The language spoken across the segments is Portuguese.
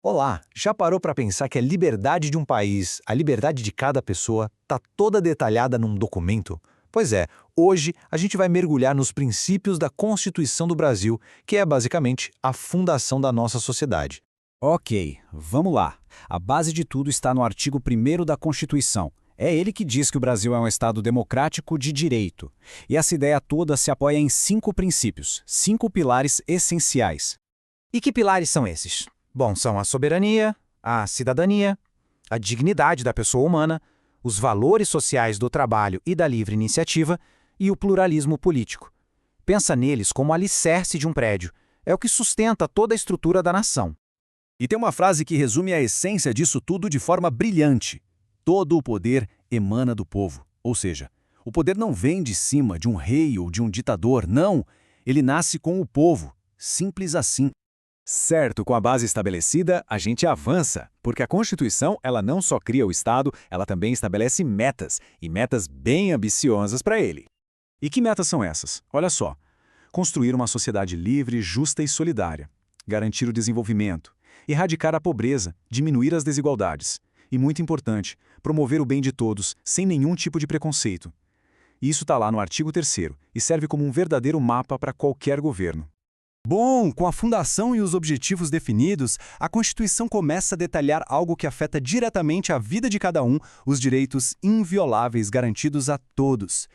Olá, já parou para pensar que a liberdade de um país, a liberdade de cada pessoa, está toda detalhada num documento? Pois é, hoje a gente vai mergulhar nos princípios da Constituição do Brasil, que é basicamente a fundação da nossa sociedade. Ok, vamos lá. A base de tudo está no artigo 1º da Constituição. É ele que diz que o Brasil é um Estado democrático de direito. E essa ideia toda se apoia em 5 princípios, 5 pilares essenciais. E que pilares são esses? Bom, são a soberania, a cidadania, a dignidade da pessoa humana, os valores sociais do trabalho e da livre iniciativa e o pluralismo político. Pensa neles como alicerce de um prédio. É o que sustenta toda a estrutura da nação. E tem uma frase que resume a essência disso tudo de forma brilhante. Todo o poder emana do povo. Ou seja, o poder não vem de cima de um rei ou de um ditador, não. Ele nasce com o povo. Simples assim. Certo, com a base estabelecida, a gente avança, porque a Constituição ela não só cria o Estado, ela também estabelece metas, e metas bem ambiciosas para ele. E que metas são essas? Olha só. Construir uma sociedade livre, justa e solidária. Garantir o desenvolvimento. Erradicar a pobreza, diminuir as desigualdades. E muito importante, promover o bem de todos, sem nenhum tipo de preconceito. E isso está lá no artigo 3º e serve como um verdadeiro mapa para qualquer governo. Bom, com a fundação e os objetivos definidos, a Constituição começa a detalhar algo que afeta diretamente a vida de cada um, os direitos invioláveis garantidos a todos.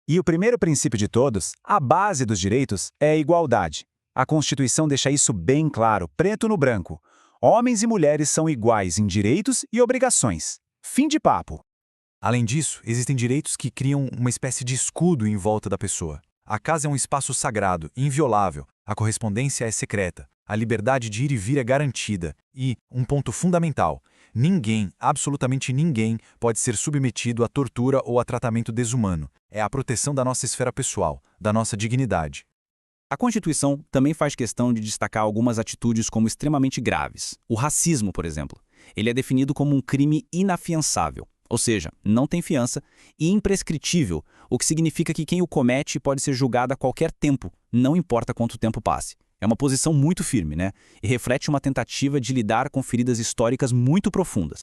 E o primeiro princípio de todos, a base dos direitos, é a igualdade. A Constituição deixa isso bem claro, preto no branco. Homens e mulheres são iguais em direitos e obrigações. Fim de papo. Além disso, existem direitos que criam uma espécie de escudo em volta da pessoa. A casa é um espaço sagrado, inviolável, a correspondência é secreta, a liberdade de ir e vir é garantida e, um ponto fundamental, ninguém, absolutamente ninguém, pode ser submetido a tortura ou a tratamento desumano. É a proteção da nossa esfera pessoal, da nossa dignidade. A Constituição também faz questão de destacar algumas atitudes como extremamente graves. O racismo, por exemplo. Ele é definido como um crime inafiançável. Ou seja, não tem fiança e imprescritível, o que significa que quem o comete pode ser julgado a qualquer tempo, não importa quanto tempo passe. É uma posição muito firme, né? E reflete uma tentativa de lidar com feridas históricas muito profundas.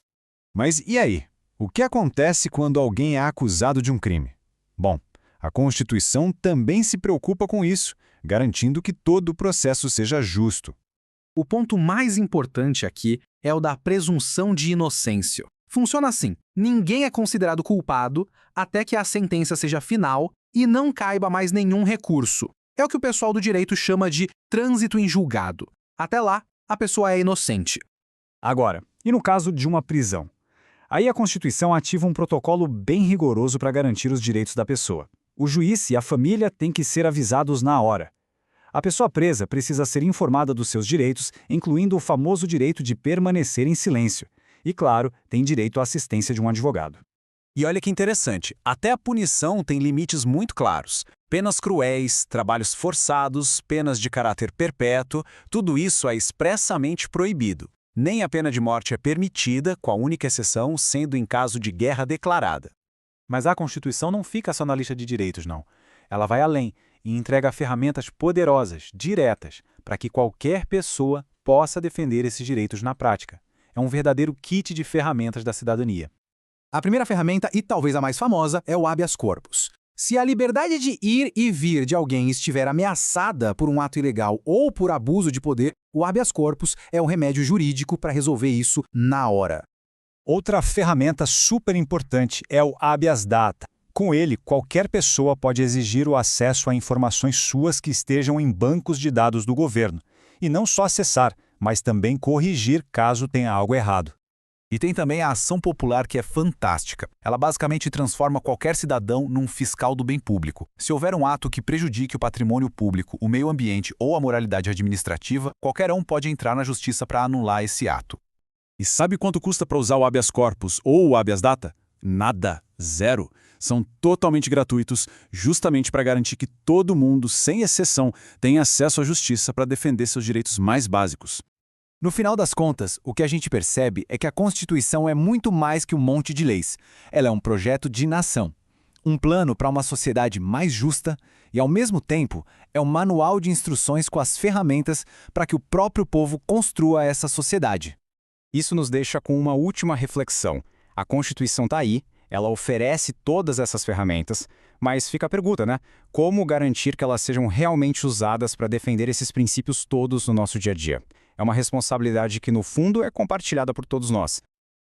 Mas e aí? O que acontece quando alguém é acusado de um crime? Bom, a Constituição também se preocupa com isso, garantindo que todo o processo seja justo. O ponto mais importante aqui é o da presunção de inocência. Funciona assim: ninguém é considerado culpado até que a sentença seja final e não caiba mais nenhum recurso. É o que o pessoal do direito chama de trânsito em julgado. Até lá, a pessoa é inocente. Agora, e no caso de uma prisão? Aí a Constituição ativa um protocolo bem rigoroso para garantir os direitos da pessoa. O juiz e a família têm que ser avisados na hora. A pessoa presa precisa ser informada dos seus direitos, incluindo o famoso direito de permanecer em silêncio. E, claro, tem direito à assistência de um advogado. E olha que interessante, até a punição tem limites muito claros. Penas cruéis, trabalhos forçados, penas de caráter perpétuo, tudo isso é expressamente proibido. Nem a pena de morte é permitida, com a única exceção sendo em caso de guerra declarada. Mas a Constituição não fica só na lista de direitos, não. Ela vai além e entrega ferramentas poderosas, diretas, para que qualquer pessoa possa defender esses direitos na prática. É um verdadeiro kit de ferramentas da cidadania. A primeira ferramenta, e talvez a mais famosa, é o habeas corpus. Se a liberdade de ir e vir de alguém estiver ameaçada por um ato ilegal ou por abuso de poder, o habeas corpus é um remédio jurídico para resolver isso na hora. Outra ferramenta super importante é o habeas data. Com ele, qualquer pessoa pode exigir o acesso a informações suas que estejam em bancos de dados do governo. E não só acessar, mas também corrigir caso tenha algo errado. E tem também a ação popular, que é fantástica. Ela basicamente transforma qualquer cidadão num fiscal do bem público. Se houver um ato que prejudique o patrimônio público, o meio ambiente ou a moralidade administrativa, qualquer um pode entrar na justiça para anular esse ato. E sabe quanto custa para usar o habeas corpus ou o habeas data? Nada. Zero. São totalmente gratuitos, justamente para garantir que todo mundo, sem exceção, tenha acesso à justiça para defender seus direitos mais básicos. No final das contas, o que a gente percebe é que a Constituição é muito mais que um monte de leis. Ela é um projeto de nação. Um plano para uma sociedade mais justa e, ao mesmo tempo, é um manual de instruções com as ferramentas para que o próprio povo construa essa sociedade. Isso nos deixa com uma última reflexão. A Constituição está aí, ela oferece todas essas ferramentas, mas fica a pergunta, né? Como garantir que elas sejam realmente usadas para defender esses princípios todos no nosso dia a dia? É uma responsabilidade que, no fundo, é compartilhada por todos nós.